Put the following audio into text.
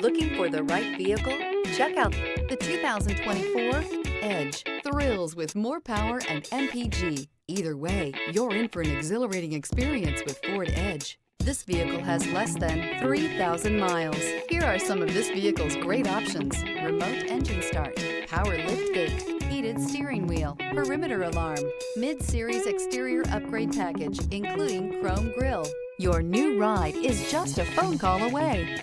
Looking for the right vehicle? Check out the 2024 Edge. Thrills with more power and MPG. Either way, you're in for an exhilarating experience with Ford Edge. This vehicle has less than 3,000 miles. Here are some of this vehicle's great options: remote engine start, power lift gate, heated steering wheel, perimeter alarm, mid-series exterior upgrade package, including chrome grille. Your new ride is just a phone call away.